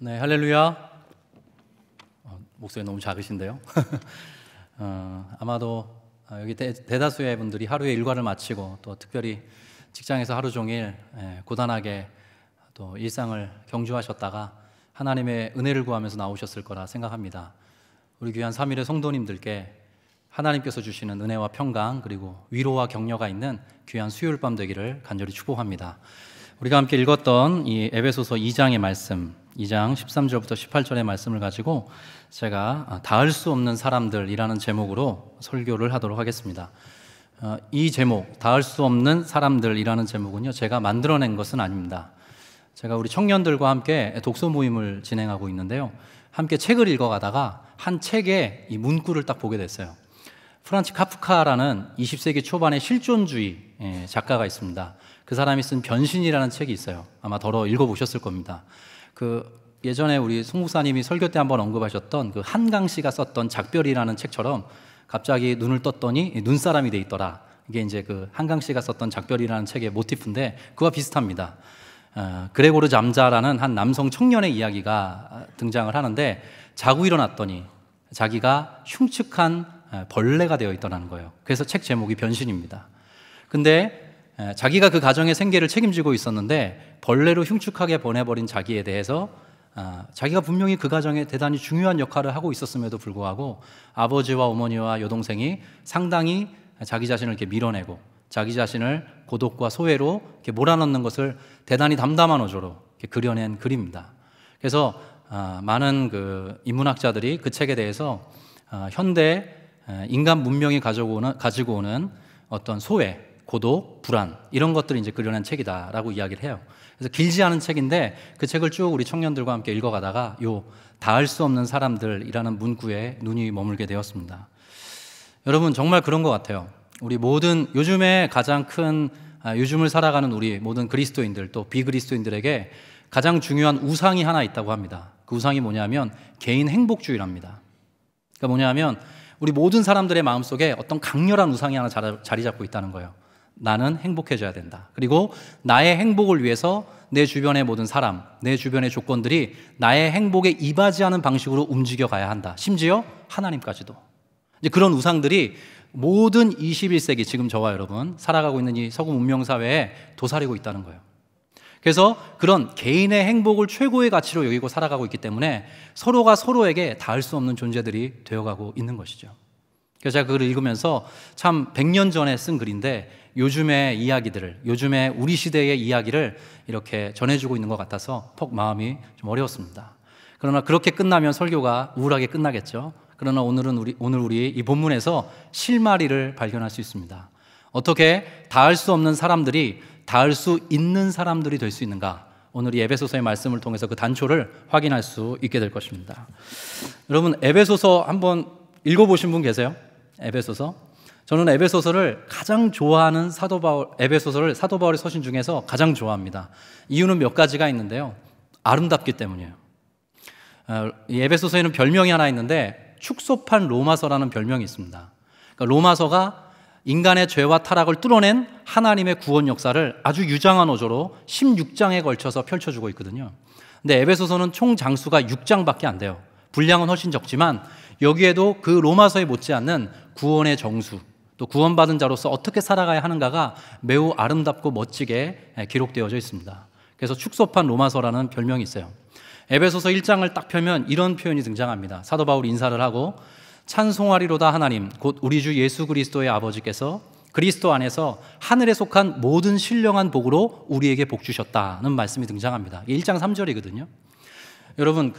네, 할렐루야. 목소리 너무 작으신데요. 아마도 여기 대다수의 분들이 하루의 일과를 마치고 또 특별히 직장에서 하루 종일 고단하게 또 일상을 경주하셨다가 하나님의 은혜를 구하면서 나오셨을 거라 생각합니다. 우리 귀한 3일의 성도님들께 하나님께서 주시는 은혜와 평강 그리고 위로와 격려가 있는 귀한 수요일 밤 되기를 간절히 축복합니다. 우리가 함께 읽었던 이 에베소서 2장의 말씀, 2장 13절부터 18절의 말씀을 가지고 제가 닿을 수 없는 사람들이라는 제목으로 설교를 하도록 하겠습니다. 이 제목, 닿을 수 없는 사람들이라는 제목은요, 제가 만들어낸 것은 아닙니다. 제가 우리 청년들과 함께 독서 모임을 진행하고 있는데요, 함께 책을 읽어가다가 한 책에 이 문구를 딱 보게 됐어요. 프란츠 카프카라는 20세기 초반의 실존주의 작가가 있습니다. 그 사람이 쓴 변신이라는 책이 있어요. 아마 덜어 읽어보셨을 겁니다. 예전에 우리 송 목사님이 설교 때 한번 언급하셨던 그 한강 씨가 썼던 작별이라는 책처럼 갑자기 눈을 떴더니 눈사람이 돼 있더라. 이게 이제 그 한강 씨가 썼던 작별이라는 책의 모티프인데 그와 비슷합니다. 그레고르 잠자라는 한 남성 청년의 이야기가 등장을 하는데 자고 일어났더니 자기가 흉측한 벌레가 되어 있더라는 거예요. 그래서 책 제목이 변신입니다. 근데 자기가 그 가정의 생계를 책임지고 있었는데 벌레로 흉측하게 보내버린 자기에 대해서 자기가 분명히 그 가정에 대단히 중요한 역할을 하고 있었음에도 불구하고 아버지와 어머니와 여동생이 상당히 자기 자신을 이렇게 밀어내고 자기 자신을 고독과 소외로 이렇게 몰아넣는 것을 대단히 담담한 어조로 이렇게 그려낸 글입니다. 그래서 많은 그 인문학자들이 그 책에 대해서 현대 인간 문명이 가지고 오는 어떤 소외, 고독, 불안 이런 것들을 이제 그려낸 책이다라고 이야기를 해요. 그래서 길지 않은 책인데 그 책을 쭉 우리 청년들과 함께 읽어가다가 닿을 수 없는 사람들이라는 문구에 눈이 머물게 되었습니다. 여러분 정말 그런 것 같아요. 우리 모든 요즘에 가장 큰 요즘을 살아가는 우리 모든 그리스도인들 또 비그리스도인들에게 가장 중요한 우상이 하나 있다고 합니다. 그 우상이 뭐냐면 개인 행복주의랍니다. 그러니까 뭐냐면 우리 모든 사람들의 마음속에 어떤 강렬한 우상이 하나 자리 잡고 있다는 거예요. 나는 행복해져야 된다. 그리고 나의 행복을 위해서 내 주변의 모든 사람, 내 주변의 조건들이 나의 행복에 이바지하는 방식으로 움직여가야 한다. 심지어 하나님까지도. 이제 그런 우상들이 모든 21세기 지금 저와 여러분 살아가고 있는 이 서구 문명사회에 도사리고 있다는 거예요. 그래서 그런 개인의 행복을 최고의 가치로 여기고 살아가고 있기 때문에 서로가 서로에게 닿을 수 없는 존재들이 되어가고 있는 것이죠. 그래서 제가 그걸 읽으면서 참 100년 전에 쓴 글인데 요즘의 이야기들을, 요즘의 우리 시대의 이야기를 이렇게 전해주고 있는 것 같아서 퍽 마음이 좀 어려웠습니다. 그러나 그렇게 끝나면 설교가 우울하게 끝나겠죠. 그러나 오늘 우리 이 본문에서 실마리를 발견할 수 있습니다. 어떻게 닿을 수 없는 사람들이 닿을 수 있는 사람들이 될 수 있는가? 오늘 이 에베소서의 말씀을 통해서 그 단초를 확인할 수 있게 될 것입니다. 여러분 에베소서 한번 읽어보신 분 계세요? 에베소서? 저는 에베소서를 가장 좋아하는 에베소서를 사도 바울의 서신 중에서 가장 좋아합니다. 이유는 몇 가지가 있는데요. 아름답기 때문이에요. 이 에베소서에는 별명이 하나 있는데 축소판 로마서라는 별명이 있습니다. 그러니까 로마서가 인간의 죄와 타락을 뚫어낸 하나님의 구원 역사를 아주 유장한 어조로 16장에 걸쳐서 펼쳐주고 있거든요. 근데 에베소서는 총 장수가 6장밖에 안 돼요. 분량은 훨씬 적지만 여기에도 그 로마서에 못지않는 구원의 정수, 또 구원받은 자로서 어떻게 살아가야 하는가가 매우 아름답고 멋지게 기록되어져 있습니다. 그래서 축소판 로마서라는 별명이 있어요. 에베소서 1장을 딱 펴면 이런 표현이 등장합니다. 사도 바울이 인사를 하고 찬송하리로다 하나님 곧 우리 주 예수 그리스도의 아버지께서 그리스도 안에서 하늘에 속한 모든 신령한 복으로 우리에게 복 주셨다는 말씀이 등장합니다. 1장 3절이거든요. 여러분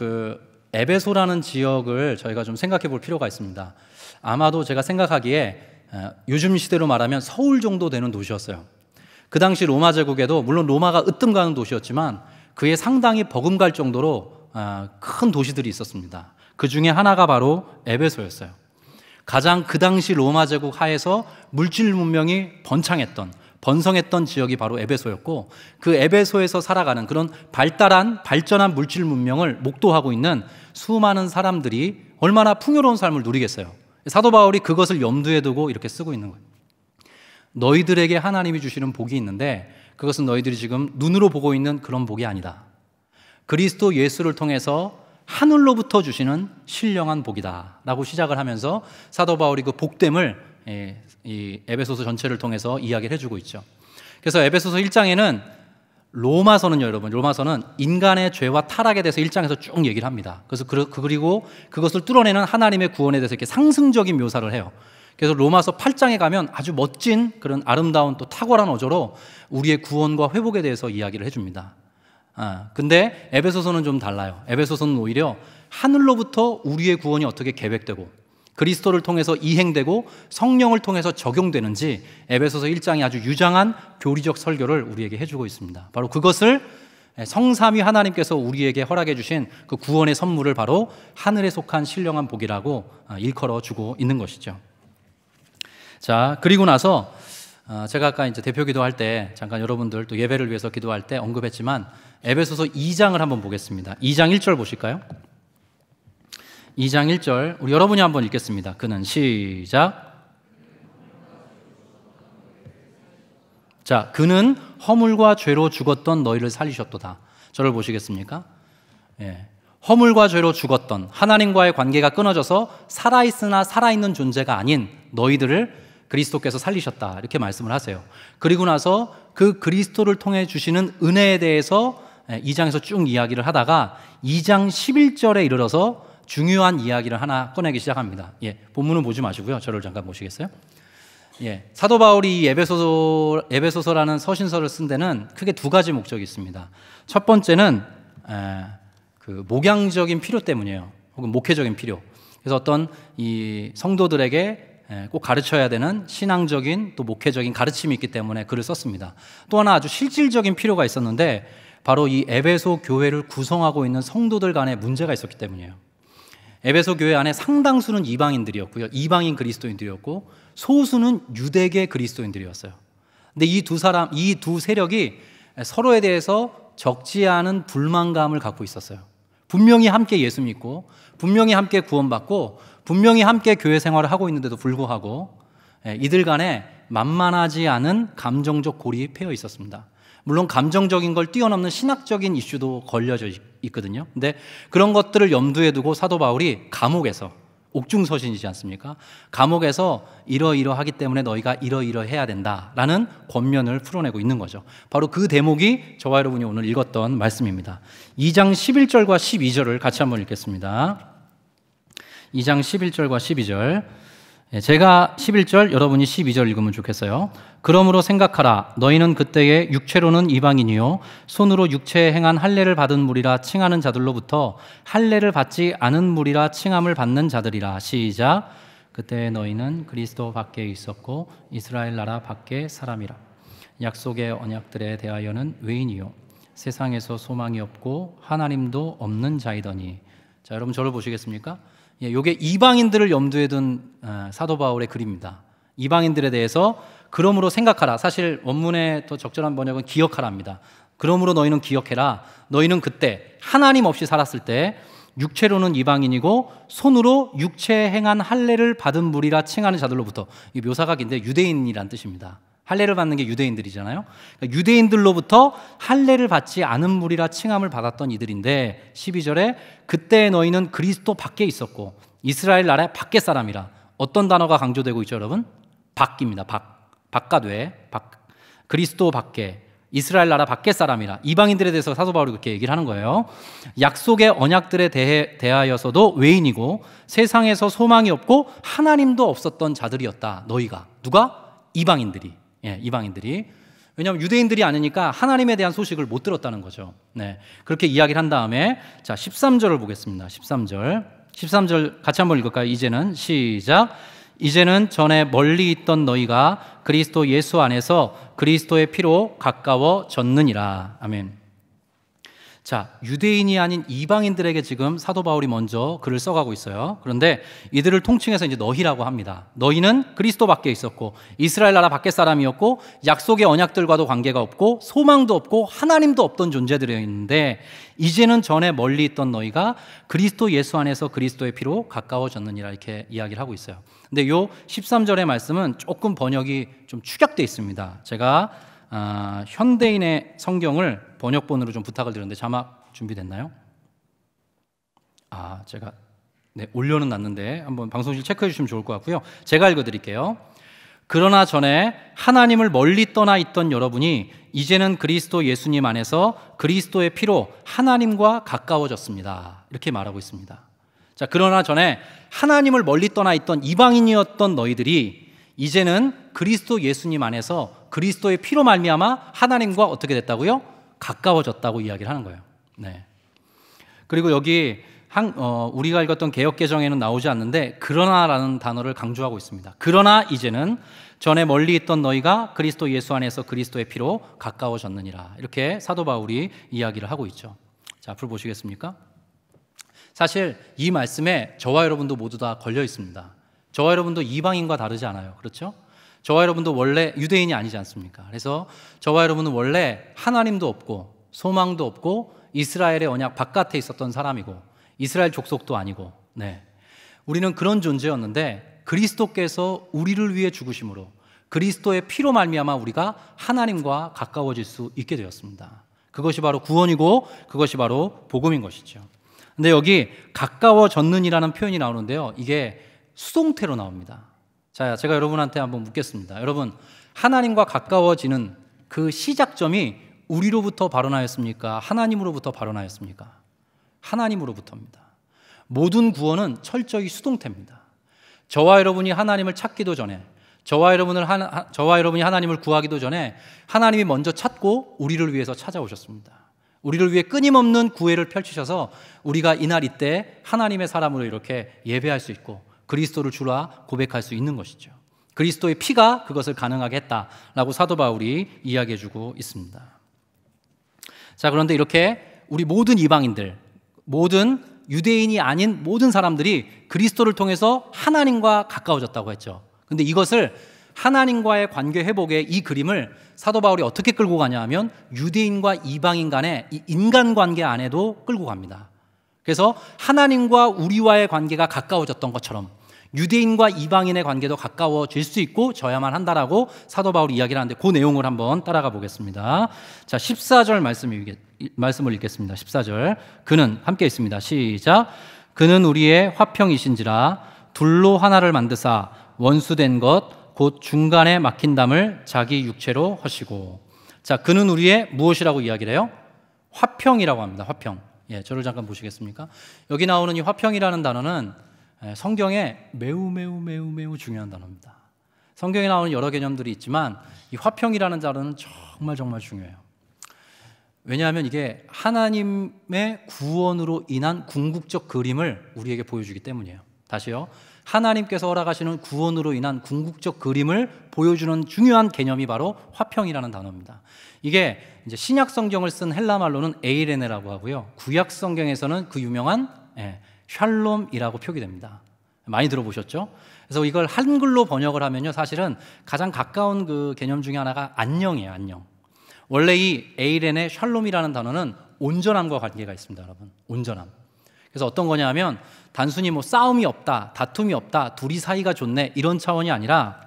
에베소라는 지역을 저희가 좀 생각해 볼 필요가 있습니다. 아마도 제가 생각하기에 요즘 시대로 말하면 서울 정도 되는 도시였어요. 그 당시 로마 제국에도 물론 로마가 으뜸가는 도시였지만 그에 상당히 버금갈 정도로 큰 도시들이 있었습니다. 그 중에 하나가 바로 에베소였어요. 가장 그 당시 로마 제국 하에서 물질 문명이 번성했던 지역이 바로 에베소였고 그 에베소에서 살아가는 그런 발전한 물질 문명을 목도하고 있는 수많은 사람들이 얼마나 풍요로운 삶을 누리겠어요. 사도 바울이 그것을 염두에 두고 이렇게 쓰고 있는 거예요. 너희들에게 하나님이 주시는 복이 있는데 그것은 너희들이 지금 눈으로 보고 있는 그런 복이 아니다. 그리스도 예수를 통해서 하늘로부터 주시는 신령한 복이다 라고 시작을 하면서 사도 바울이 그 복됨을 이 에베소서 전체를 통해서 이야기를 해주고 있죠. 그래서 에베소서 1장에는 로마서는요, 여러분, 로마서는 인간의 죄와 타락에 대해서 1장에서 쭉 얘기를 합니다. 그래서 그리고 그것을 뚫어내는 하나님의 구원에 대해서 이렇게 상승적인 묘사를 해요. 그래서 로마서 8장에 가면 아주 멋진 그런 아름다운 또 탁월한 어조로 우리의 구원과 회복에 대해서 이야기를 해줍니다. 근데 에베소서는 좀 달라요. 에베소서는 오히려 하늘로부터 우리의 구원이 어떻게 계획되고 그리스도를 통해서 이행되고 성령을 통해서 적용되는지 에베소서 1장이 아주 유장한 교리적 설교를 우리에게 해주고 있습니다. 바로 그것을 성삼위 하나님께서 우리에게 허락해 주신 그 구원의 선물을 바로 하늘에 속한 신령한 복이라고 일컬어 주고 있는 것이죠. 자, 그리고 나서 제가 아까 이제 대표 기도할 때 잠깐 여러분들 또 예배를 위해서 기도할 때 언급했지만 에베소서 2장을 한번 보겠습니다. 2장 1절 보실까요? 2장 1절 우리 여러분이 한번 읽겠습니다. 그는 시작. 자, 그는 허물과 죄로 죽었던 너희를 살리셨도다. 저를 보시겠습니까? 예. 허물과 죄로 죽었던 하나님과의 관계가 끊어져서 살아있으나 살아있는 존재가 아닌 너희들을 그리스도께서 살리셨다 이렇게 말씀을 하세요. 그리고 나서 그 그리스도를 통해 주시는 은혜에 대해서 2장에서 쭉 이야기를 하다가 2장 11절에 이르러서 중요한 이야기를 하나 꺼내기 시작합니다. 예, 본문은 보지 마시고요. 저를 잠깐 보시겠어요? 예, 사도 바울이 이 에베소서라는 서신서를 쓴 데는 크게 두 가지 목적이 있습니다. 첫 번째는 그 목양적인 필요 때문이에요. 혹은 목회적인 필요. 그래서 어떤 이 성도들에게 꼭 가르쳐야 되는 신앙적인 또 목회적인 가르침이 있기 때문에 글을 썼습니다. 또 하나 아주 실질적인 필요가 있었는데 바로 이 에베소 교회를 구성하고 있는 성도들 간에 문제가 있었기 때문이에요. 에베소 교회 안에 상당수는 이방인들이었고요. 이방인 그리스도인들이었고 소수는 유대계 그리스도인들이었어요. 근데 이 두 세력이 서로에 대해서 적지 않은 불만감을 갖고 있었어요. 분명히 함께 예수 믿고 분명히 함께 구원받고 분명히 함께 교회 생활을 하고 있는데도 불구하고 이들 간에 만만하지 않은 감정적 골이 패여 있었습니다. 물론 감정적인 걸 뛰어넘는 신학적인 이슈도 걸려져 있거든요. 근데 그런 것들을 염두에 두고 사도 바울이 감옥에서 옥중서신이지 않습니까? 감옥에서 이러이러하기 때문에 너희가 이러이러해야 된다라는 권면을 풀어내고 있는 거죠. 바로 그 대목이 저와 여러분이 오늘 읽었던 말씀입니다. 2장 11절과 12절을 같이 한번 읽겠습니다. 2장 11절과 12절 제가 11절 여러분이 12절 읽으면 좋겠어요. 그러므로 생각하라 너희는 그때에 육체로는 이방인이요 손으로 육체에 행한 할례를 받은 무리라 칭하는 자들로부터 할례를 받지 않은 무리라 칭함을 받는 자들이라. 시작. 그때 너희는 그리스도 밖에 있었고 이스라엘 나라 밖에 사람이라. 약속의 언약들에 대하여는 외인이요 세상에서 소망이 없고 하나님도 없는 자이더니. 자, 여러분 저를 보시겠습니까? 예, 이게 이방인들을 염두에 둔 사도 바울의 글입니다. 이방인들에 대해서 그러므로 생각하라. 사실 원문의 더 적절한 번역은 기억하라입니다. 그러므로 너희는 기억해라. 너희는 그때 하나님 없이 살았을 때 육체로는 이방인이고 손으로 육체에 행한 할례를 받은 무리라 칭하는 자들로부터. 이 묘사가 긴데 유대인이란 뜻입니다. 할례를 받는 게 유대인들이잖아요. 그러니까 유대인들로부터 할례를 받지 않은 무리라 칭함을 받았던 이들인데 12절에 그때 너희는 그리스도 밖에 있었고 이스라엘 나라의 밖에 사람이라. 어떤 단어가 강조되고 있죠, 여러분? 밖입니다. 바깥외, 그리스도 밖에, 이스라엘 나라 밖에 사람이라. 이방인들에 대해서 사도 바울이 그렇게 얘기를 하는 거예요. 약속의 언약들에 대하여서도 외인이고 세상에서 소망이 없고 하나님도 없었던 자들이었다. 너희가. 누가? 이방인들이. 예, 이방인들이. 왜냐하면 유대인들이 아니니까 하나님에 대한 소식을 못 들었다는 거죠. 네, 그렇게 이야기를 한 다음에 자 13절을 보겠습니다. 13절 같이 한번 읽을까요? 이제는 시작. 이제는 전에 멀리 있던 너희가 그리스도 예수 안에서 그리스도의 피로 가까워졌느니라. 아멘. 자, 유대인이 아닌 이방인들에게 지금 사도 바울이 먼저 글을 써가고 있어요. 그런데 이들을 통칭해서 이제 너희라고 합니다. 너희는 그리스도 밖에 있었고 이스라엘 나라 밖에 사람이었고 약속의 언약들과도 관계가 없고 소망도 없고 하나님도 없던 존재들이었는데 이제는 전에 멀리 있던 너희가 그리스도 예수 안에서 그리스도의 피로 가까워졌느니라 이렇게 이야기를 하고 있어요. 근데 요 13절의 말씀은 조금 번역이 좀 축약되어 있습니다. 제가 현대인의 성경을 번역본으로 좀 부탁을 드렸는데 준비됐나요? 제가 올려는 놨는데 한번 방송실 체크해 주시면 좋을 것 같고요. 제가 읽어드릴게요. 그러나 전에 하나님을 멀리 떠나 있던 여러분이 이제는 그리스도 예수님 안에서 그리스도의 피로 하나님과 가까워졌습니다. 이렇게 말하고 있습니다. 자, 그러나 전에 하나님을 멀리 떠나 있던 이방인이었던 너희들이 이제는 그리스도 예수님 안에서 그리스도의 피로 말미암아 하나님과 어떻게 됐다고요? 가까워졌다고 이야기를 하는 거예요. 네. 그리고 여기 우리가 읽었던 개역개정에는 나오지 않는데 그러나라는 단어를 강조하고 있습니다. 그러나 이제는 전에 멀리 있던 너희가 그리스도 예수 안에서 그리스도의 피로 가까워졌느니라. 이렇게 사도 바울이 이야기를 하고 있죠. 자, 앞으로 보시겠습니까? 사실 이 말씀에 저와 여러분도 모두 다 걸려 있습니다. 저와 여러분도 이방인과 다르지 않아요. 그렇죠? 저와 여러분도 원래 유대인이 아니지 않습니까? 그래서 저와 여러분은 원래 하나님도 없고 소망도 없고 이스라엘의 언약 바깥에 있었던 사람이고 이스라엘 족속도 아니고, 우리는 그런 존재였는데 그리스도께서 우리를 위해 죽으심으로 그리스도의 피로 말미암아 우리가 하나님과 가까워질 수 있게 되었습니다. 그것이 바로 구원이고 그것이 바로 복음인 것이죠. 근데 여기 가까워졌느니라는 표현이 나오는데요, 이게 수동태로 나옵니다. 자, 제가 여러분한테 한번 묻겠습니다. 여러분, 하나님과 가까워지는 그 시작점이 우리로부터 발원하였습니까? 하나님으로부터 발원하였습니까? 하나님으로부터입니다. 모든 구원은 철저히 수동태입니다. 저와 여러분이 하나님을 찾기도 전에, 저와 여러분이 하나님을 구하기도 전에 하나님이 먼저 찾고 우리를 위해서 찾아오셨습니다. 우리를 위해 끊임없는 구애를 펼치셔서 우리가 이날 이때 하나님의 사람으로 이렇게 예배할 수 있고 그리스도를 주라 고백할 수 있는 것이죠. 그리스도의 피가 그것을 가능하게 했다라고 사도 바울이 이야기해주고 있습니다. 자, 그런데 이렇게 우리 모든 이방인들, 모든 유대인이 아닌 모든 사람들이 그리스도를 통해서 하나님과 가까워졌다고 했죠. 그런데 이것을 하나님과의 관계 회복의 이 그림을 사도 바울이 어떻게 끌고 가냐 하면 유대인과 이방인 간의 이 인간관계 안에도 끌고 갑니다. 그래서 하나님과 우리와의 관계가 가까워졌던 것처럼 유대인과 이방인의 관계도 가까워질 수 있고 져야만 한다라고 사도 바울이 이야기를 하는데 그 내용을 한번 따라가 보겠습니다. 자, 14절 말씀을 읽겠습니다. 14절. 그는 함께 있습니다. 시작. 그는 우리의 화평이신지라 둘로 하나를 만드사 원수된 것 곧 중간에 막힌 담을 자기 육체로 하시고. 자, 그는 우리의 무엇이라고 이야기를 해요? 화평이라고 합니다. 화평. 저를 잠깐 보시겠습니까? 여기 나오는 이 화평이라는 단어는 성경에 매우 중요한 단어입니다. 성경에 나오는 여러 개념들이 있지만 이 화평이라는 단어는 정말 중요해요. 왜냐하면 이게 하나님의 구원으로 인한 궁극적 그림을 우리에게 보여주기 때문이에요. 다시요. 하나님께서 허락하시는 구원으로 인한 궁극적 그림을 보여주는 중요한 개념이 바로 화평이라는 단어입니다. 이게 이제 신약 성경을 쓴 헬라 말로는 에이레네라고 하고요. 구약 성경에서는 그 유명한 샬롬이라고 표기됩니다. 많이 들어보셨죠? 그래서 이걸 한글로 번역을 하면요, 사실은 가장 가까운 그 개념 중에 하나가 안녕이에요. 안녕. 원래 이 에이렌의 샬롬이라는 단어는 온전함과 관계가 있습니다, 여러분. 온전함. 그래서 어떤 거냐 하면 단순히 뭐 싸움이 없다, 다툼이 없다, 둘이 사이가 좋네 이런 차원이 아니라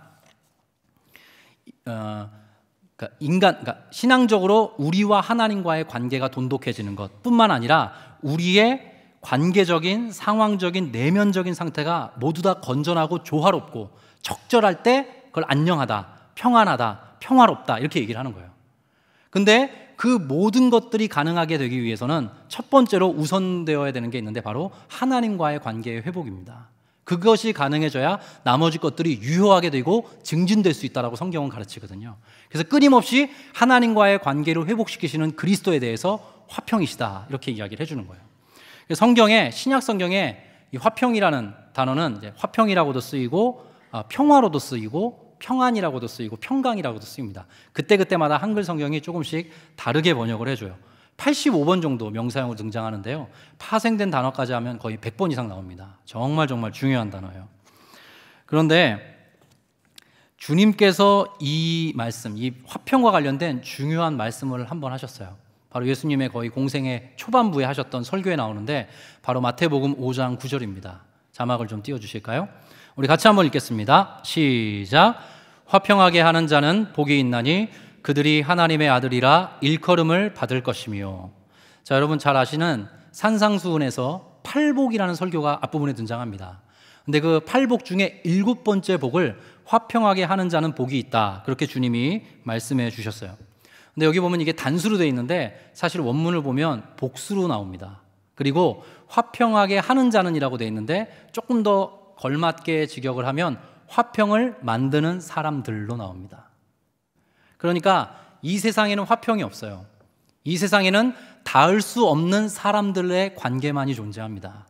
그러니까 신앙적으로 우리와 하나님과의 관계가 돈독해지는 것뿐만 아니라 우리의 관계적인, 상황적인, 내면적인 상태가 모두 다 건전하고 조화롭고 적절할 때 그걸 안녕하다, 평안하다, 평화롭다 이렇게 얘기를 하는 거예요. 근데 그 모든 것들이 가능하게 되기 위해서는 첫 번째로 우선되어야 되는 게 있는데 바로 하나님과의 관계의 회복입니다. 그것이 가능해져야 나머지 것들이 유효하게 되고 증진될 수 있다라고 성경은 가르치거든요. 그래서 끊임없이 하나님과의 관계를 회복시키시는 그리스도에 대해서 화평이시다 이렇게 이야기를 해주는 거예요. 성경에, 신약 성경에 이 화평이라는 단어는 이제 화평이라고도 쓰이고 평화로도 쓰이고 평안이라고도 쓰이고 평강이라고도 쓰입니다. 그때마다 한글 성경이 조금씩 다르게 번역을 해줘요. 85번 정도 명사형으로 등장하는데요, 파생된 단어까지 하면 거의 100번 이상 나옵니다. 정말 중요한 단어예요. 그런데 주님께서 이 말씀, 이 화평과 관련된 중요한 말씀을 한번 하셨어요. 바로 예수님의 거의 공생의 초반부에 하셨던 설교에 나오는데 바로 마태복음 5장 9절입니다. 자막을 좀 띄워주실까요? 우리 같이 한번 읽겠습니다. 시작. 화평하게 하는 자는 복이 있나니 그들이 하나님의 아들이라 일컬음을 받을 것이며. 자, 여러분 잘 아시는 산상수훈에서 팔복이라는 설교가 앞부분에 등장합니다. 근데 그 팔복 중에 7번째 복을 화평하게 하는 자는 복이 있다, 그렇게 주님이 말씀해 주셨어요. 근데 여기 보면 이게 단수로 되어 있는데 사실 원문을 보면 복수로 나옵니다. 그리고 화평하게 하는 자는이라고 되어 있는데 조금 더 걸맞게 직역을 하면 화평을 만드는 사람들로 나옵니다. 그러니까 이 세상에는 화평이 없어요. 이 세상에는 닿을 수 없는 사람들의 관계만이 존재합니다.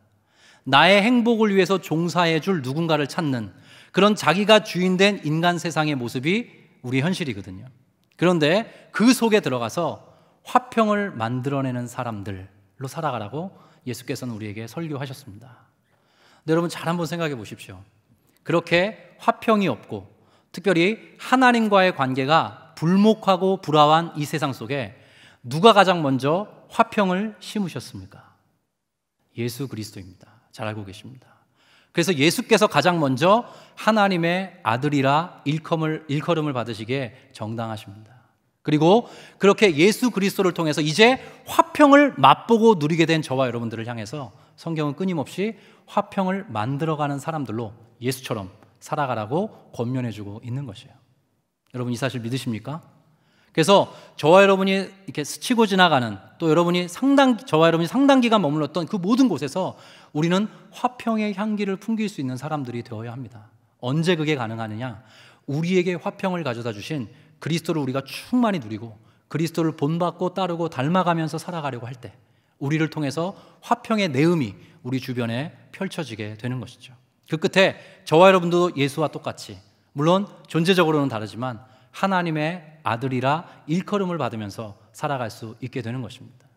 나의 행복을 위해서 종사해 줄 누군가를 찾는 그런 자기가 주인된 인간 세상의 모습이 우리 현실이거든요. 그런데 그 속에 들어가서 화평을 만들어내는 사람들로 살아가라고 예수께서는 우리에게 설교하셨습니다. 근데 여러분 잘 한번 생각해 보십시오. 그렇게 화평이 없고 특별히 하나님과의 관계가 불목하고 불화한 이 세상 속에 누가 가장 먼저 화평을 심으셨습니까? 예수 그리스도입니다. 잘 알고 계십니다. 그래서 예수께서 가장 먼저 하나님의 아들이라 일컬음을 받으시기에 정당하십니다. 그리고 그렇게 예수 그리스도를 통해서 이제 화평을 맛보고 누리게 된 저와 여러분들을 향해서 성경은 끊임없이 화평을 만들어가는 사람들로 예수처럼 살아가라고 권면해주고 있는 것이에요. 여러분 이 사실 믿으십니까? 그래서 저와 여러분이 이렇게 스치고 지나가는, 또 저와 여러분이 상당 기간 머물렀던 그 모든 곳에서 우리는 화평의 향기를 풍길 수 있는 사람들이 되어야 합니다. 언제 그게 가능하느냐? 우리에게 화평을 가져다 주신 그리스도를 우리가 충만히 누리고 그리스도를 본받고 따르고 닮아가면서 살아가려고 할 때 우리를 통해서 화평의 내음이 우리 주변에 펼쳐지게 되는 것이죠. 그 끝에 저와 여러분도 예수와 똑같이, 물론 존재적으로는 다르지만 하나님의 아들이라 일컬음을 받으면서 살아갈 수 있게 되는 것입니다.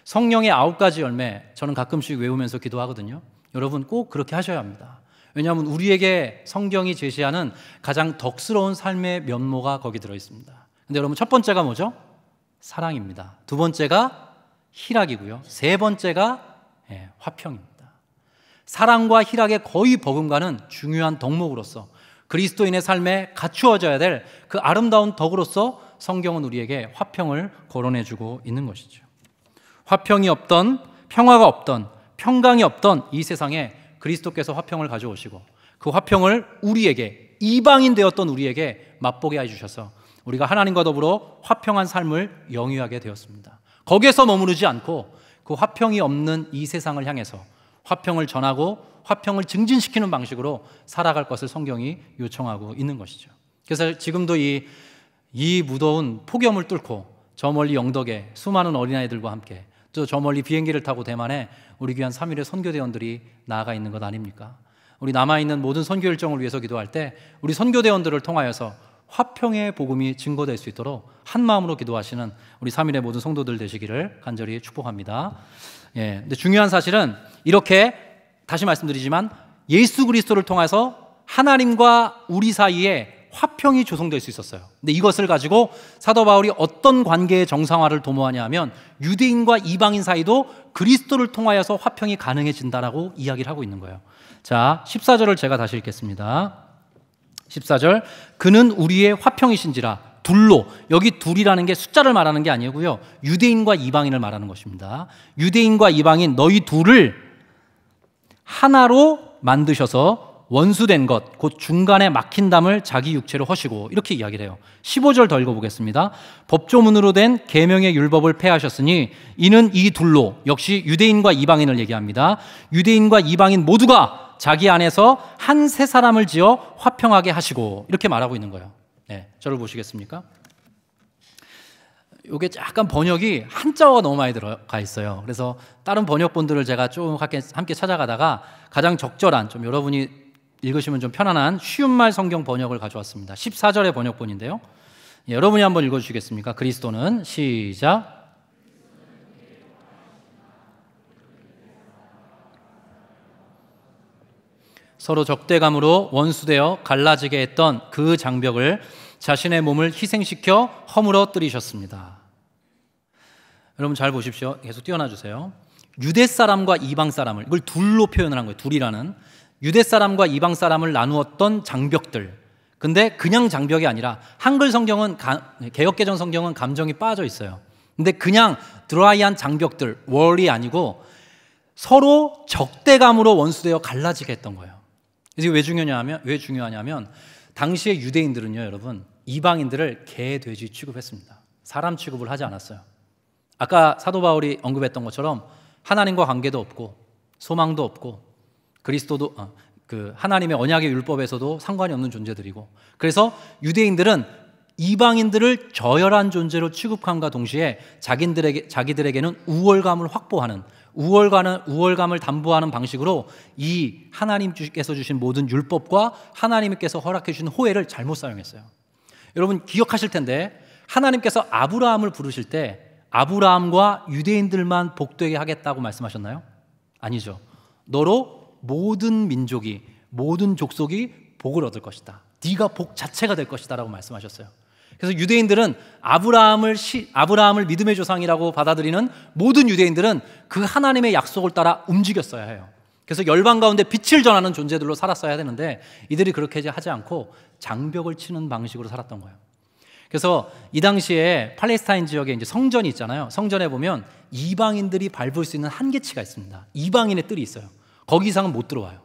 성령의 9가지 열매, 저는 가끔씩 외우면서 기도하거든요. 여러분 꼭 그렇게 하셔야 합니다. 왜냐하면 우리에게 성경이 제시하는 가장 덕스러운 삶의 면모가 거기 들어있습니다. 근데 여러분 첫 번째가 뭐죠? 사랑입니다. 두 번째가 희락이고요. 세 번째가 화평입니다. 사랑과 희락의 거의 버금가는 중요한 덕목으로서 그리스도인의 삶에 갖추어져야 될 그 아름다운 덕으로서 성경은 우리에게 화평을 거론해주고 있는 것이죠. 화평이 없던, 평화가 없던, 평강이 없던 이 세상에 그리스도께서 화평을 가져오시고 그 화평을 우리에게, 이방인 되었던 우리에게 맛보게 해주셔서 우리가 하나님과 더불어 화평한 삶을 영위하게 되었습니다. 거기에서 머무르지 않고 그 화평이 없는 이 세상을 향해서 화평을 전하고 화평을 증진시키는 방식으로 살아갈 것을 성경이 요청하고 있는 것이죠. 그래서 지금도 이 무더운 폭염을 뚫고 저 멀리 영덕에 수많은 어린아이들과 함께, 또 저 멀리 비행기를 타고 대만에 우리 귀한 3일의 선교대원들이 나아가 있는 것 아닙니까? 우리 남아있는 모든 선교 일정을 위해서 기도할 때 우리 선교대원들을 통하여서 화평의 복음이 증거될 수 있도록 한 마음으로 기도하시는 우리 3일의 모든 성도들 되시기를 간절히 축복합니다. 근데 중요한 사실은 이렇게 다시 말씀드리지만 예수 그리스도를 통해서 하나님과 우리 사이에 화평이 조성될 수 있었어요. 근데 이것을 가지고 사도 바울이 어떤 관계의 정상화를 도모하냐 하면 유대인과 이방인 사이도 그리스도를 통하여서 화평이 가능해진다라고 이야기를 하고 있는 거예요. 자, 14절을 제가 다시 읽겠습니다. 14절, 그는 우리의 화평이신지라. 둘로, 여기 둘이라는 게 숫자를 말하는 게 아니고요, 유대인과 이방인을 말하는 것입니다. 유대인과 이방인 너희 둘을 하나로 만드셔서 원수된 것, 곧 중간에 막힌 담을 자기 육체로 허시고, 이렇게 이야기를 해요. 15절 더 읽어보겠습니다. 법조문으로 된 계명의 율법을 폐하셨으니 이는 이 둘로, 역시 유대인과 이방인을 얘기합니다. 유대인과 이방인 모두가 자기 안에서 한 세 사람을 지어 화평하게 하시고, 이렇게 말하고 있는 거예요. 저를 보시겠습니까? 이게 약간 번역이 한자어가 너무 많이 들어가 있어요. 그래서 다른 번역본들을 제가 좀 함께 찾아가다가 가장 적절한, 좀 여러분이 읽으시면 좀 편안한 쉬운 말 성경 번역을 가져왔습니다. 14절의 번역본인데요. 여러분이 한번 읽어주시겠습니까? 그리스도는, 시작. 서로 적대감으로 원수되어 갈라지게 했던 그 장벽을 자신의 몸을 희생시켜 허물어뜨리셨습니다. 여러분 잘 보십시오. 계속 띄워놔 주세요. 유대 사람과 이방 사람을, 이걸 둘로 표현을 한 거예요. 둘이라는. 유대 사람과 이방 사람을 나누었던 장벽들. 근데 그냥 장벽이 아니라 한글 성경은, 개역개정 성경은 감정이 빠져 있어요. 근데 그냥 드라이한 장벽들, 월이 아니고 서로 적대감으로 원수되어 갈라지게 했던 거예요. 그래서 왜 중요하냐면 당시의 유대인들은요, 여러분, 이방인들을 개, 돼지 취급했습니다. 사람 취급을 하지 않았어요. 아까 사도 바울이 언급했던 것처럼 하나님과 관계도 없고 소망도 없고 그리스도도 하나님의 언약의 율법에서도 상관이 없는 존재들이고, 그래서 유대인들은 이방인들을 저열한 존재로 취급함과 동시에 자기들에게는 우월감을 확보하는, 우월감을 담보하는 방식으로 이 하나님께서 주신 모든 율법과 하나님께서 허락해 주신 호혜를 잘못 사용했어요. 여러분 기억하실 텐데, 하나님께서 아브라함을 부르실 때 아브라함과 유대인들만 복되게 하겠다고 말씀하셨나요? 아니죠. 너로 모든 민족이, 모든 족속이 복을 얻을 것이다. 네가 복 자체가 될 것이다 라고 말씀하셨어요. 그래서 유대인들은 아브라함을 믿음의 조상이라고 받아들이는 모든 유대인들은 그 하나님의 약속을 따라 움직였어야 해요. 그래서 열방 가운데 빛을 전하는 존재들로 살았어야 되는데 이들이 그렇게 하지 않고 장벽을 치는 방식으로 살았던 거예요. 그래서 이 당시에 팔레스타인 지역에 이제 성전이 있잖아요. 성전에 보면 이방인들이 밟을 수 있는 한계치가 있습니다. 이방인의 뜰이 있어요. 거기 이상은 못 들어와요.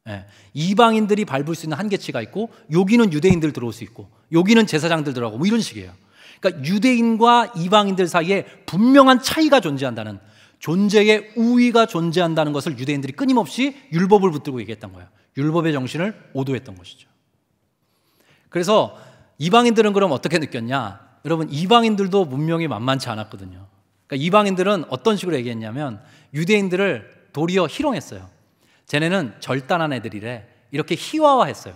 예, 이방인들이 밟을 수 있는 한계치가 있고, 여기는 유대인들 들어올 수 있고, 여기는 제사장들 들어가고, 뭐 이런 식이에요. 그러니까 유대인과 이방인들 사이에 분명한 차이가 존재한다는, 존재의 우위가 존재한다는 것을 유대인들이 끊임없이 율법을 붙들고 얘기했던 거예요. 율법의 정신을 오도했던 것이죠. 그래서 이방인들은 그럼 어떻게 느꼈냐? 여러분, 이방인들도 문명이 만만치 않았거든요. 그러니까 이방인들은 어떤 식으로 얘기했냐면 유대인들을 도리어 희롱했어요. 쟤네는 절단한 애들이래. 이렇게 희화화했어요.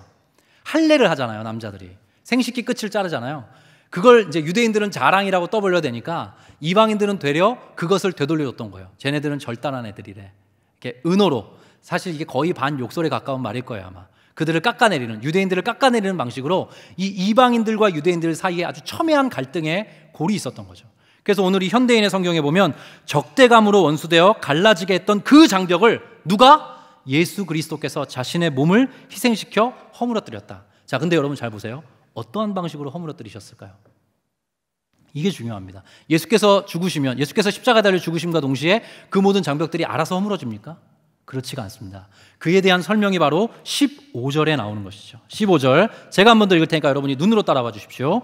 할례를 하잖아요, 남자들이. 생식기 끝을 자르잖아요. 그걸 이제 유대인들은 자랑이라고 떠벌려대니까 이방인들은 되려 그것을 되돌려줬던 거예요. 쟤네들은 절단한 애들이래. 이렇게 은어로, 사실 이게 거의 반 욕설에 가까운 말일 거예요, 아마. 그들을 깎아내리는, 유대인들을 깎아내리는 방식으로 이 이방인들과 유대인들 사이에 아주 첨예한 갈등의 골이 있었던 거죠. 그래서 오늘 이 현대인의 성경에 보면 적대감으로 원수되어 갈라지게 했던 그 장벽을 누가? 예수 그리스도께서 자신의 몸을 희생시켜 허물어뜨렸다. 자, 근데 여러분 잘 보세요. 어떠한 방식으로 허물어뜨리셨을까요? 이게 중요합니다. 예수께서 죽으시면, 예수께서 십자가에 달려 죽으심과 동시에 그 모든 장벽들이 알아서 허물어집니까? 그렇지가 않습니다. 그에 대한 설명이 바로 15절에 나오는 것이죠. 15절 제가 한 번 더 읽을 테니까 여러분이 눈으로 따라와 주십시오.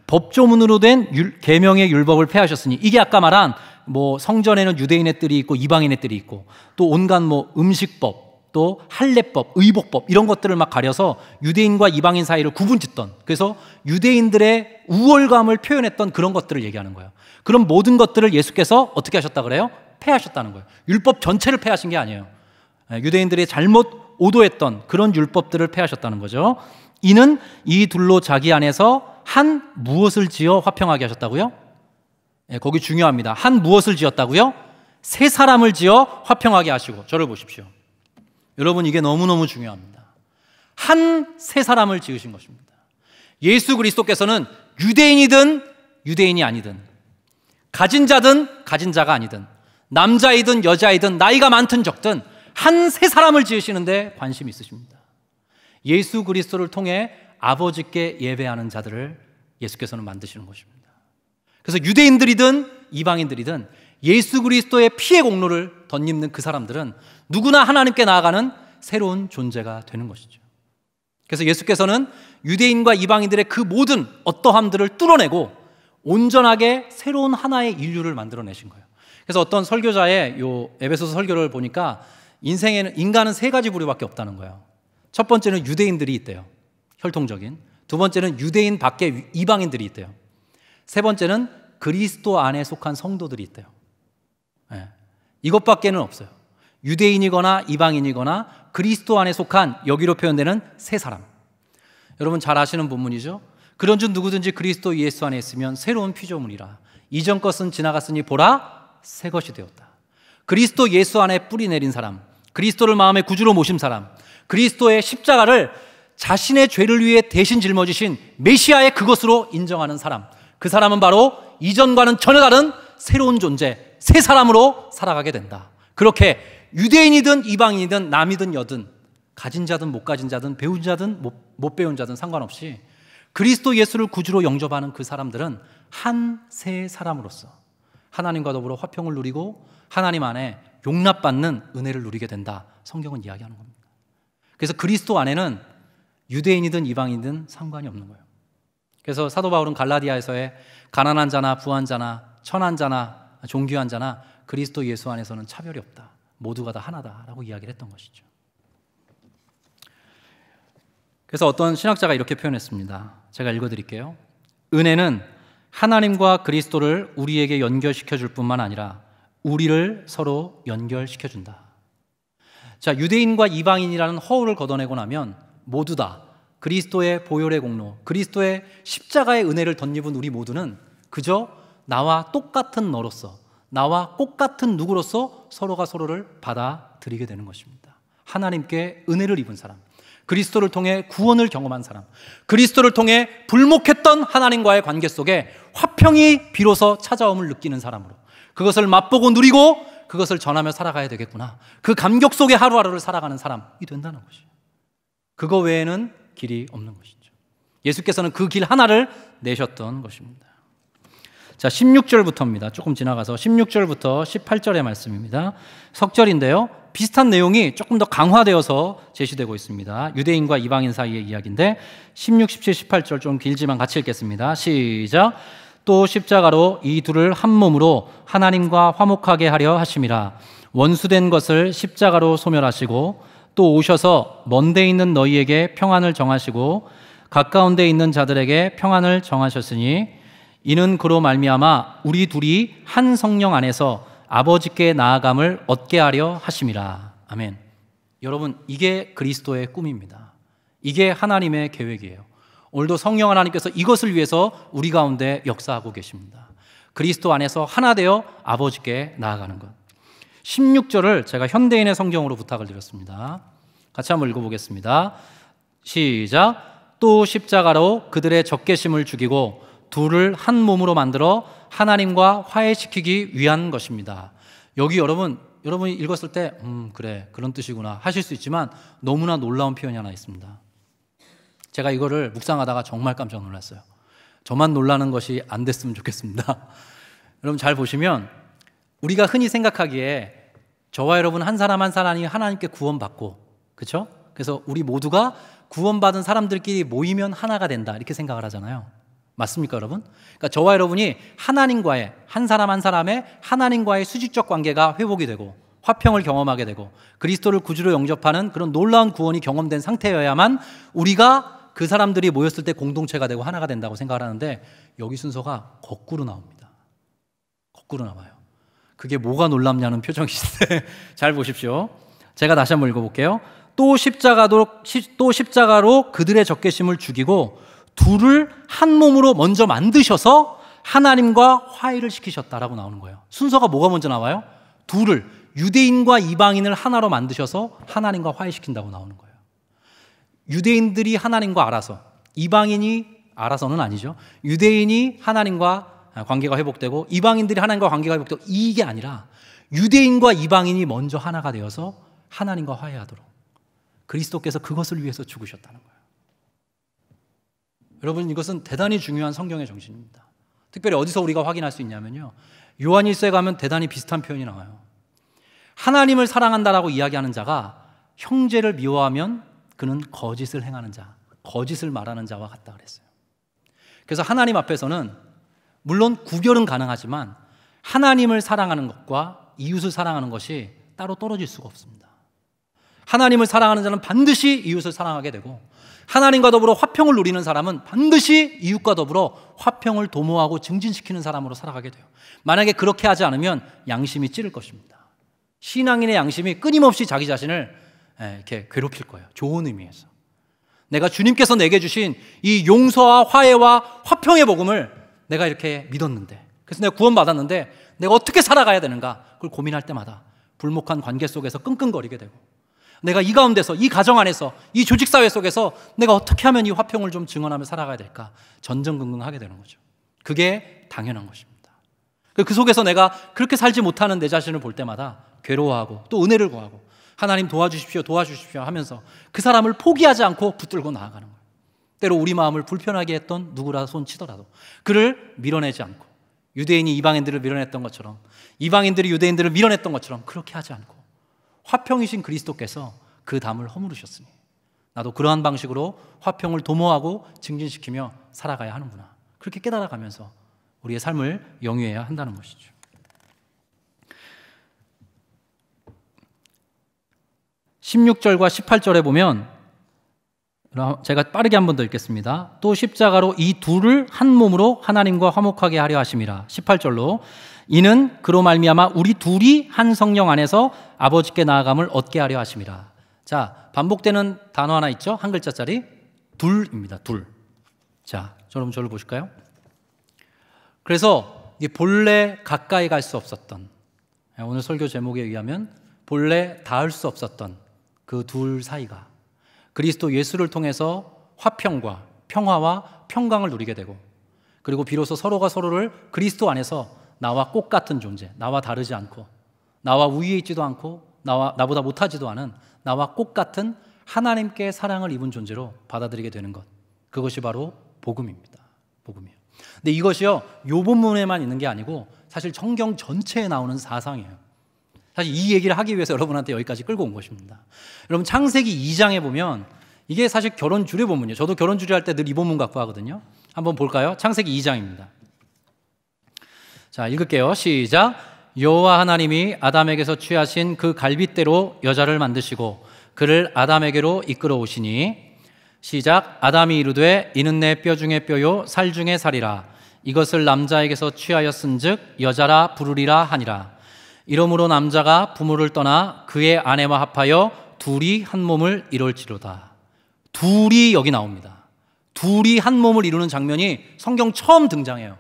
법조문으로 된 계명의 율법을 폐하셨으니, 이게 아까 말한 뭐 성전에는 유대인의 뜰이 있고 이방인의 뜰이 있고, 또 온갖 뭐 음식법, 또 할례법, 의복법, 이런 것들을 막 가려서 유대인과 이방인 사이를 구분짓던, 그래서 유대인들의 우월감을 표현했던 그런 것들을 얘기하는 거예요. 그런 모든 것들을 예수께서 어떻게 하셨다 그래요? 폐하셨다는 거예요. 율법 전체를 폐하신 게 아니에요. 유대인들이 잘못 오도했던 그런 율법들을 폐하셨다는 거죠. 이는 이 둘로 자기 안에서 한 무엇을 지어 화평하게 하셨다고요? 거기 중요합니다. 한 무엇을 지었다고요? 세 사람을 지어 화평하게 하시고. 저를 보십시오. 여러분, 이게 너무너무 중요합니다. 한 세 사람을 지으신 것입니다. 예수 그리스도께서는 유대인이든 유대인이 아니든, 가진 자든 가진 자가 아니든, 남자이든 여자이든 나이가 많든 적든 한 세 사람을 지으시는데 관심이 있으십니다. 예수 그리스도를 통해 아버지께 예배하는 자들을 예수께서는 만드시는 것입니다. 그래서 유대인들이든 이방인들이든 예수 그리스도의 피의 공로를 덧입는 그 사람들은 누구나 하나님께 나아가는 새로운 존재가 되는 것이죠. 그래서 예수께서는 유대인과 이방인들의 그 모든 어떠함들을 뚫어내고 온전하게 새로운 하나의 인류를 만들어내신 거예요. 그래서 어떤 설교자의 요 에베소서 설교를 보니까 인생에는, 인간은 세 가지 부류밖에 없다는 거예요. 첫 번째는 유대인들이 있대요. 혈통적인. 두 번째는 유대인 밖에 이방인들이 있대요. 세 번째는 그리스도 안에 속한 성도들이 있대요. 네. 이것밖에는 없어요. 유대인이거나 이방인이거나 그리스도 안에 속한, 여기로 표현되는 세 사람. 여러분 잘 아시는 본문이죠. 그런즉 누구든지 그리스도 예수 안에 있으면 새로운 피조물이라. 이전 것은 지나갔으니 보라 새 것이 되었다. 그리스도 예수 안에 뿌리 내린 사람, 그리스도를 마음의 구주로 모신 사람, 그리스도의 십자가를 자신의 죄를 위해 대신 짊어지신 메시아의 그것으로 인정하는 사람, 그 사람은 바로 이전과는 전혀 다른 새로운 존재, 새 사람으로 살아가게 된다. 그렇게 유대인이든 이방인이든 남이든 여든, 가진 자든 못 가진 자든, 배운 자든 못 배운 자든 상관없이 그리스도 예수를 구주로 영접하는 그 사람들은 한 새 사람으로서 하나님과 더불어 화평을 누리고 하나님 안에 용납받는 은혜를 누리게 된다. 성경은 이야기하는 겁니다. 그래서 그리스도 안에는 유대인이든 이방인이든 상관이 없는 거예요. 그래서 사도 바울은 갈라디아에서의 가난한 자나 부한 자나 천한 자나 존귀한 자나 그리스도 예수 안에서는 차별이 없다. 모두가 다 하나다라고 이야기를 했던 것이죠. 그래서 어떤 신학자가 이렇게 표현했습니다. 제가 읽어드릴게요. 은혜는 하나님과 그리스도를 우리에게 연결시켜 줄 뿐만 아니라 우리를 서로 연결시켜 준다. 자, 유대인과 이방인이라는 허울을 걷어내고 나면 모두 다 그리스도의 보혈의 공로, 그리스도의 십자가의 은혜를 덧입은 우리 모두는 그저 나와 똑같은 너로서, 나와 똑같은 누구로서 서로가 서로를 받아들이게 되는 것입니다. 하나님께 은혜를 입은 사람, 그리스도를 통해 구원을 경험한 사람, 그리스도를 통해 불목했던 하나님과의 관계 속에 화평이 비로소 찾아옴을 느끼는 사람으로 그것을 맛보고 누리고 그것을 전하며 살아가야 되겠구나. 그 감격 속에 하루하루를 살아가는 사람이 된다는 것이에요. 그거 외에는 길이 없는 것이죠. 예수께서는 그 길 하나를 내셨던 것입니다. 자, 16절부터입니다. 조금 지나가서 16절부터 18절의 말씀입니다. 석절인데요. 비슷한 내용이 조금 더 강화되어서 제시되고 있습니다. 유대인과 이방인 사이의 이야기인데 16, 17, 18절 좀 길지만 같이 읽겠습니다. 시작. 또 십자가로 이 둘을 한 몸으로 하나님과 화목하게 하려 하심이라. 원수된 것을 십자가로 소멸하시고 또 오셔서 먼데 있는 너희에게 평안을 정하시고 가까운 데 있는 자들에게 평안을 정하셨으니 이는 그로 말미암아 우리 둘이 한 성령 안에서 아버지께 나아감을 얻게 하려 하심이라. 아멘. 여러분, 이게 그리스도의 꿈입니다. 이게 하나님의 계획이에요. 오늘도 성령 하나님께서 이것을 위해서 우리 가운데 역사하고 계십니다. 그리스도 안에서 하나 되어 아버지께 나아가는 것. 16절을 제가 현대인의 성경으로 부탁을 드렸습니다. 같이 한번 읽어보겠습니다. 시작. 또 십자가로 그들의 적개심을 죽이고 둘을 한 몸으로 만들어 하나님과 화해시키기 위한 것입니다. 여기 여러분이 읽었을 때 그래 그런 뜻이구나 하실 수 있지만 너무나 놀라운 표현이 하나 있습니다. 제가 이거를 묵상하다가 정말 깜짝 놀랐어요. 저만 놀라는 것이 안 됐으면 좋겠습니다. 여러분 잘 보시면 우리가 흔히 생각하기에 저와 여러분 한 사람 한 사람이 하나님께 구원받고, 그렇죠? 그래서 우리 모두가 구원받은 사람들끼리 모이면 하나가 된다 이렇게 생각을 하잖아요. 맞습니까, 여러분? 그러니까 저와 여러분이 하나님과의 한 사람 한 사람의 하나님과의 수직적 관계가 회복이 되고 화평을 경험하게 되고 그리스도를 구주로 영접하는 그런 놀라운 구원이 경험된 상태여야만 우리가 그 사람들이 모였을 때 공동체가 되고 하나가 된다고 생각을 하는데 여기 순서가 거꾸로 나옵니다. 거꾸로 나와요. 그게 뭐가 놀랍냐는 표정이신데 잘 보십시오. 제가 다시 한번 읽어볼게요. 또 십자가로 그들의 적개심을 죽이고 둘을 한 몸으로 먼저 만드셔서 하나님과 화해를 시키셨다라고 나오는 거예요. 순서가 뭐가 먼저 나와요? 둘을, 유대인과 이방인을 하나로 만드셔서 하나님과 화해시킨다고 나오는 거예요. 유대인들이 하나님과 알아서, 이방인이 알아서는 아니죠. 유대인이 하나님과 관계가 회복되고 이방인들이 하나님과 관계가 회복되고 이게 아니라 유대인과 이방인이 먼저 하나가 되어서 하나님과 화해하도록 그리스도께서 그것을 위해서 죽으셨다는 거예요. 여러분, 이것은 대단히 중요한 성경의 정신입니다. 특별히 어디서 우리가 확인할 수 있냐면요, 요한일서에 가면 대단히 비슷한 표현이 나와요. 하나님을 사랑한다라고 이야기하는 자가 형제를 미워하면 그는 거짓을 행하는 자, 거짓을 말하는 자와 같다 그랬어요. 그래서 하나님 앞에서는 물론 구별은 가능하지만 하나님을 사랑하는 것과 이웃을 사랑하는 것이 따로 떨어질 수가 없습니다. 하나님을 사랑하는 자는 반드시 이웃을 사랑하게 되고 하나님과 더불어 화평을 누리는 사람은 반드시 이웃과 더불어 화평을 도모하고 증진시키는 사람으로 살아가게 돼요. 만약에 그렇게 하지 않으면 양심이 찌를 것입니다. 신앙인의 양심이 끊임없이 자기 자신을 이렇게 괴롭힐 거예요. 좋은 의미에서. 내가 주님께서 내게 주신 이 용서와 화해와 화평의 복음을 내가 이렇게 믿었는데, 그래서 내가 구원받았는데 내가 어떻게 살아가야 되는가, 그걸 고민할 때마다 불목한 관계 속에서 끙끙거리게 되고 내가 이 가운데서, 이 가정 안에서, 이 조직사회 속에서 내가 어떻게 하면 이 화평을 좀 증언하며 살아가야 될까 전전긍긍하게 되는 거죠. 그게 당연한 것입니다. 그 속에서 내가 그렇게 살지 못하는 내 자신을 볼 때마다 괴로워하고 또 은혜를 구하고 하나님 도와주십시오, 도와주십시오 하면서 그 사람을 포기하지 않고 붙들고 나아가는 거예요. 때로 우리 마음을 불편하게 했던 누구라 손 치더라도 그를 밀어내지 않고 유대인이 이방인들을 밀어냈던 것처럼, 이방인들이 유대인들을 밀어냈던 것처럼 그렇게 하지 않고 화평이신 그리스도께서 그 담을 허물으셨으니 나도 그러한 방식으로 화평을 도모하고 증진시키며 살아가야 하는구나. 그렇게 깨달아가면서 우리의 삶을 영위해야 한다는 것이죠. 16절과 18절에 보면, 제가 빠르게 한 번 더 읽겠습니다. 또 십자가로 이 둘을 한 몸으로 하나님과 화목하게 하려 하심이라. 18절로 이는 그로 말미암아 우리 둘이 한 성령 안에서 아버지께 나아감을 얻게 하려 하심이라. 자, 반복되는 단어 하나 있죠? 한 글자짜리 둘입니다. 둘. 자, 여러분 저를 보실까요? 그래서 본래 가까이 갈 수 없었던, 오늘 설교 제목에 의하면 본래 닿을 수 없었던 그 둘 사이가 그리스도 예수를 통해서 화평과 평화와 평강을 누리게 되고, 그리고 비로소 서로가 서로를 그리스도 안에서 나와 꽃 같은 존재, 나와 다르지 않고 나와 우위에 있지도 않고 나보다 못하지도 않은 나와 꽃 같은 하나님께 사랑을 입은 존재로 받아들이게 되는 것, 그것이 바로 복음입니다. 복음이에요. 근데 이것이요, 요 본문에만 있는 게 아니고 사실 성경 전체에 나오는 사상이에요. 사실 이 얘기를 하기 위해서 여러분한테 여기까지 끌고 온 것입니다. 여러분 창세기 2장에 보면 이게 사실 결혼 주례 본문이에요. 저도 결혼 주례 할 때 늘 이 본문 갖고 하거든요. 한번 볼까요? 창세기 2장입니다. 자, 읽을게요. 시작. 여호와 하나님이 아담에게서 취하신 그 갈빗대로 여자를 만드시고 그를 아담에게로 이끌어 오시니, 시작. 아담이 이르되 이는 내 뼈 중에 뼈요 살 중에 살이라. 이것을 남자에게서 취하였은즉 여자라 부르리라 하니라. 이러므로 남자가 부모를 떠나 그의 아내와 합하여 둘이 한 몸을 이룰지로다. 둘이 여기 나옵니다. 둘이 한 몸을 이루는 장면이 성경 처음 등장해요.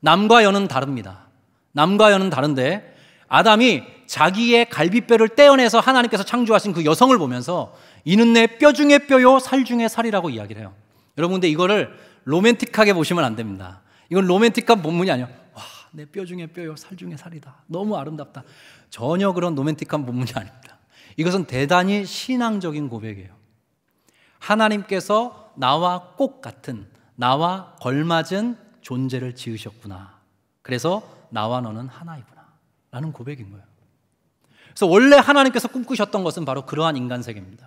남과 여는 다릅니다. 남과 여는 다른데 아담이 자기의 갈빗뼈를 떼어내서 하나님께서 창조하신 그 여성을 보면서 이는 내 뼈 중에 뼈요 살 중에 살이라고 이야기를 해요. 여러분, 근데 이거를 로맨틱하게 보시면 안 됩니다. 이건 로맨틱한 본문이 아니에요. 와, 내 뼈 중에 뼈요 살 중에 살이다. 너무 아름답다. 전혀 그런 로맨틱한 본문이 아닙니다. 이것은 대단히 신앙적인 고백이에요. 하나님께서 나와 꽃 같은, 나와 걸맞은 존재를 지으셨구나. 그래서 나와 너는 하나이구나 라는 고백인 거예요. 그래서 원래 하나님께서 꿈꾸셨던 것은 바로 그러한 인간 세계입니다.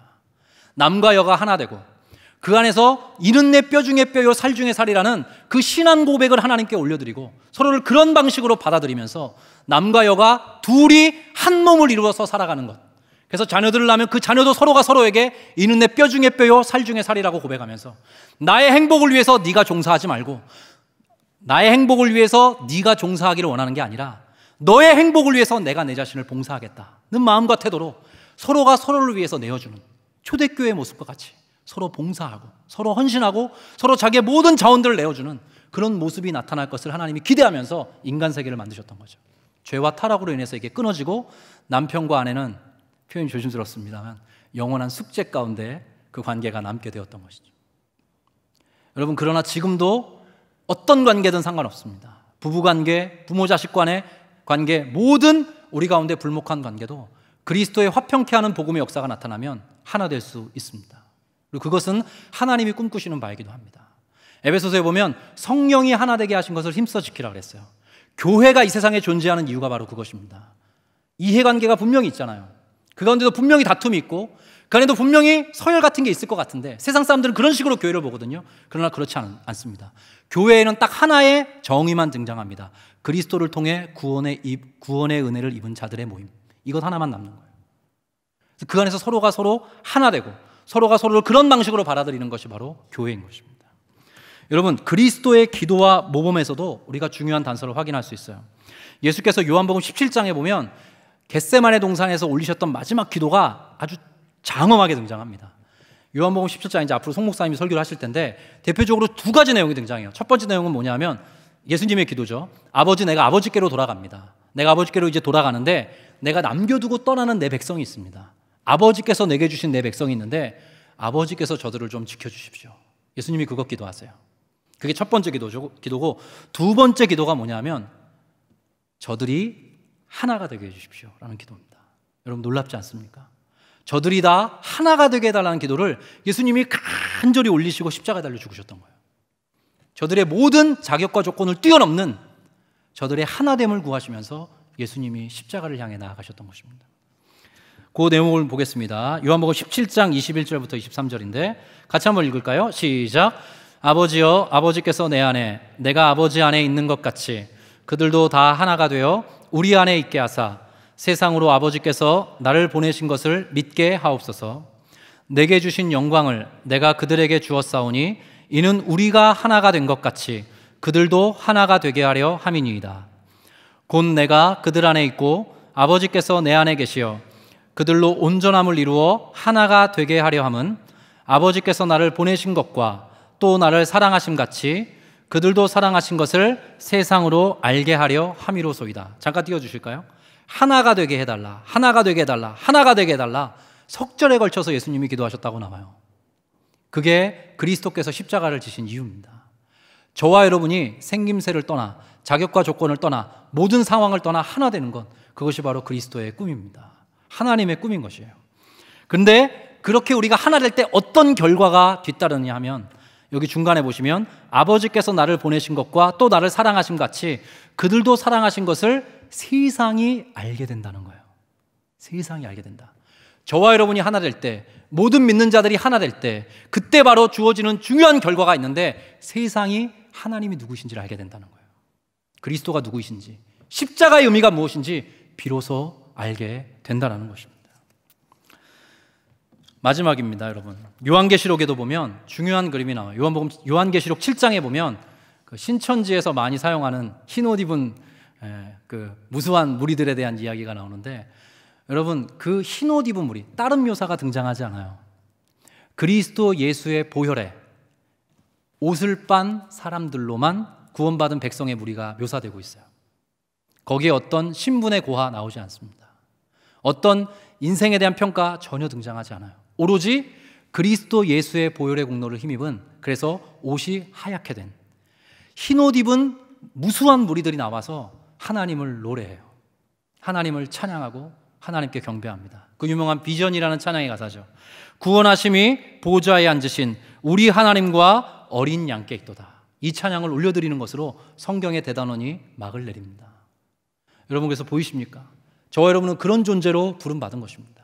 남과 여가 하나 되고 그 안에서 이는 내 뼈 중에 뼈요 살 중에 살이라는 그 신앙 고백을 하나님께 올려드리고 서로를 그런 방식으로 받아들이면서 남과 여가 둘이 한 몸을 이루어서 살아가는 것. 그래서 자녀들을 낳으면 그 자녀도 서로가 서로에게 이는 내 뼈 중에 뼈요 살 중에 살이라고 고백하면서 나의 행복을 위해서 네가 종사하지 말고, 나의 행복을 위해서 네가 종사하기를 원하는 게 아니라 너의 행복을 위해서 내가 내 자신을 봉사하겠다는 마음과 태도로 서로가 서로를 위해서 내어주는 초대교회의 모습과 같이 서로 봉사하고 서로 헌신하고 서로 자기의 모든 자원들을 내어주는 그런 모습이 나타날 것을 하나님이 기대하면서 인간 세계를 만드셨던 거죠. 죄와 타락으로 인해서 이게 끊어지고 남편과 아내는, 표현이 조심스럽습니다만, 영원한 숙제 가운데 그 관계가 남게 되었던 것이죠. 여러분, 그러나 지금도 어떤 관계든 상관없습니다. 부부관계, 부모자식 간의 관계, 모든 우리 가운데 불목한 관계도 그리스도의 화평케 하는 복음의 역사가 나타나면 하나 될 수 있습니다. 그리고 그것은 하나님이 꿈꾸시는 바이기도 합니다. 에베소서에 보면 성령이 하나 되게 하신 것을 힘써 지키라 그랬어요. 교회가 이 세상에 존재하는 이유가 바로 그것입니다. 이해관계가 분명히 있잖아요. 그 가운데도 분명히 다툼이 있고 그 안에도 분명히 서열 같은 게 있을 것 같은데 세상 사람들은 그런 식으로 교회를 보거든요. 그러나 그렇지 않습니다. 교회에는 딱 하나의 정의만 등장합니다. 그리스도를 통해 구원의 은혜를 입은 자들의 모임. 이것 하나만 남는 거예요. 그 안에서 서로가 서로 하나 되고 서로가 서로를 그런 방식으로 받아들이는 것이 바로 교회인 것입니다. 여러분, 그리스도의 기도와 모범에서도 우리가 중요한 단서를 확인할 수 있어요. 예수께서 요한복음 17장에 보면 겟세마네 동산에서 올리셨던 마지막 기도가 아주 장엄하게 등장합니다. 요한복음 17장, 이제 앞으로 송 목사님이 설교를 하실 텐데 대표적으로 두 가지 내용이 등장해요. 첫 번째 내용은 뭐냐면 예수님의 기도죠. 아버지, 내가 아버지께로 돌아갑니다. 내가 아버지께로 이제 돌아가는데 내가 남겨두고 떠나는 내 백성이 있습니다. 아버지께서 내게 주신 내 백성이 있는데 아버지께서 저들을 좀 지켜주십시오. 예수님이 그것 기도하세요. 그게 첫 번째 기도고, 두 번째 기도가 뭐냐면 저들이 하나가 되게 해주십시오 라는 기도입니다. 여러분, 놀랍지 않습니까? 저들이 다 하나가 되게 해달라는 기도를 예수님이 간절히 올리시고 십자가에 달려 죽으셨던 거예요. 저들의 모든 자격과 조건을 뛰어넘는 저들의 하나됨을 구하시면서 예수님이 십자가를 향해 나아가셨던 것입니다. 그 내용을 보겠습니다. 요한복음 17장 21절부터 23절인데 같이 한번 읽을까요? 시작. 아버지여, 아버지께서 내 안에, 내가 아버지 안에 있는 것 같이 그들도 다 하나가 되어 우리 안에 있게 하사 세상으로 아버지께서 나를 보내신 것을 믿게 하옵소서. 내게 주신 영광을 내가 그들에게 주었사오니 이는 우리가 하나가 된 것 같이 그들도 하나가 되게 하려 함이니이다. 곧 내가 그들 안에 있고 아버지께서 내 안에 계시어 그들로 온전함을 이루어 하나가 되게 하려 함은 아버지께서 나를 보내신 것과 또 나를 사랑하심 같이 그들도 사랑하신 것을 세상으로 알게 하려 함이로소이다. 잠깐 띄워주실까요? 하나가 되게 해달라, 하나가 되게 해달라, 하나가 되게 해달라. 석절에 걸쳐서 예수님이 기도하셨다고 나와요. 그게 그리스도께서 십자가를 지신 이유입니다. 저와 여러분이 생김새를 떠나 자격과 조건을 떠나 모든 상황을 떠나 하나 되는 것, 그것이 바로 그리스도의 꿈입니다. 하나님의 꿈인 것이에요. 그런데 그렇게 우리가 하나 될 때 어떤 결과가 뒤따르느냐 하면 여기 중간에 보시면 아버지께서 나를 보내신 것과 또 나를 사랑하신 같이 그들도 사랑하신 것을 세상이 알게 된다는 거예요. 세상이 알게 된다. 저와 여러분이 하나 될 때, 모든 믿는 자들이 하나 될 때, 그때 바로 주어지는 중요한 결과가 있는데 세상이 하나님이 누구신지를 알게 된다는 거예요. 그리스도가 누구이신지, 십자가의 의미가 무엇인지 비로소 알게 된다는 것입니다. 마지막입니다, 여러분. 요한계시록에도 보면 중요한 그림이 나와요. 요한계시록 7장에 보면 그 신천지에서 많이 사용하는 흰 옷 입은 그 무수한 무리들에 대한 이야기가 나오는데, 여러분, 그 흰 옷 입은 무리, 다른 묘사가 등장하지 않아요. 그리스도 예수의 보혈에 옷을 빤 사람들로만 구원받은 백성의 무리가 묘사되고 있어요. 거기에 어떤 신분의 고하 나오지 않습니다. 어떤 인생에 대한 평가 전혀 등장하지 않아요. 오로지 그리스도 예수의 보혈의 공로를 힘입은, 그래서 옷이 하얗게 된 흰 옷 입은 무수한 무리들이 나와서 하나님을 노래해요. 하나님을 찬양하고 하나님께 경배합니다. 그 유명한 비전이라는 찬양의 가사죠. 구원하심이 보좌에 앉으신 우리 하나님과 어린 양께 있도다. 이 찬양을 올려드리는 것으로 성경의 대단원이 막을 내립니다. 여러분, 그래서 보이십니까? 저와 여러분은 그런 존재로 부름받은 것입니다.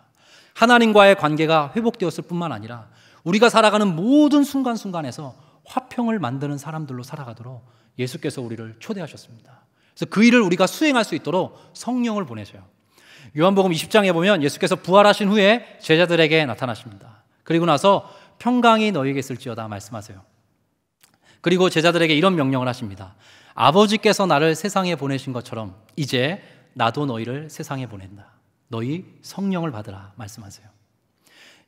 하나님과의 관계가 회복되었을 뿐만 아니라 우리가 살아가는 모든 순간순간에서 화평을 만드는 사람들로 살아가도록 예수께서 우리를 초대하셨습니다. 그래서 그 일을 우리가 수행할 수 있도록 성령을 보내셔요. 요한복음 20장에 보면 예수께서 부활하신 후에 제자들에게 나타나십니다. 그리고 나서 평강이 너희에게 있을지어다 말씀하세요. 그리고 제자들에게 이런 명령을 하십니다. 아버지께서 나를 세상에 보내신 것처럼 이제 나도 너희를 세상에 보낸다. 너희 성령을 받으라 말씀하세요.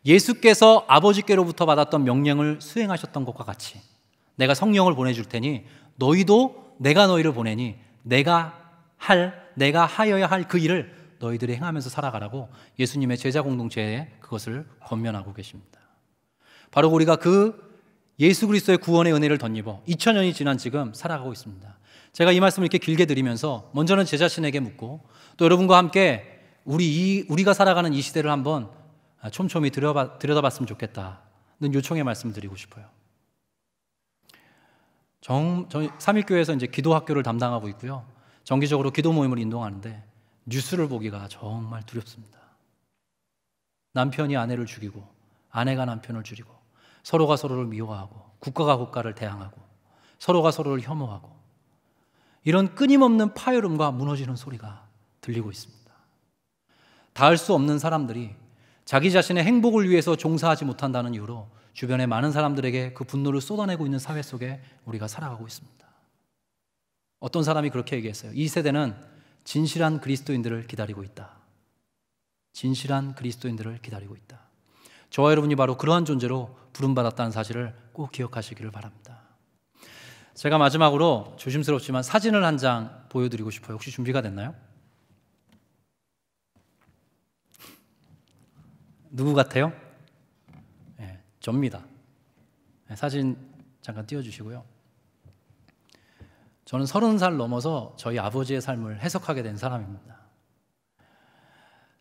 예수께서 아버지께로부터 받았던 명령을 수행하셨던 것과 같이 내가 성령을 보내줄 테니 너희도 내가 너희를 보내니 내가 하여야 할 그 일을 너희들이 행하면서 살아가라고 예수님의 제자 공동체에 그것을 권면하고 계십니다. 바로 우리가 그 예수 그리스도의 구원의 은혜를 덧입어 2000년이 지난 지금 살아가고 있습니다. 제가 이 말씀을 이렇게 길게 드리면서 먼저는 제 자신에게 묻고 또 여러분과 함께 우리가 살아가는 이 시대를 한번 촘촘히 들여다봤으면 좋겠다는 요청의 말씀을 드리고 싶어요. 저희 삼일교회에서 이제 기도학교를 담당하고 있고요. 정기적으로 기도 모임을 인도하는데 뉴스를 보기가 정말 두렵습니다. 남편이 아내를 죽이고 아내가 남편을 죽이고 서로가 서로를 미워하고 국가가 국가를 대항하고 서로가 서로를 혐오하고 이런 끊임없는 파열음과 무너지는 소리가 들리고 있습니다. 닿을 수 없는 사람들이 자기 자신의 행복을 위해서 종사하지 못한다는 이유로 주변의 많은 사람들에게 그 분노를 쏟아내고 있는 사회 속에 우리가 살아가고 있습니다. 어떤 사람이 그렇게 얘기했어요. 이 세대는 진실한 그리스도인들을 기다리고 있다. 진실한 그리스도인들을 기다리고 있다. 저와 여러분이 바로 그러한 존재로 부름받았다는 사실을 꼭 기억하시기를 바랍니다. 제가 마지막으로 조심스럽지만 사진을 한 장 보여드리고 싶어요. 혹시 준비가 됐나요? 누구 같아요? 네, 접니다. 네, 사진 잠깐 띄워주시고요. 저는 30살 넘어서 저희 아버지의 삶을 해석하게 된 사람입니다.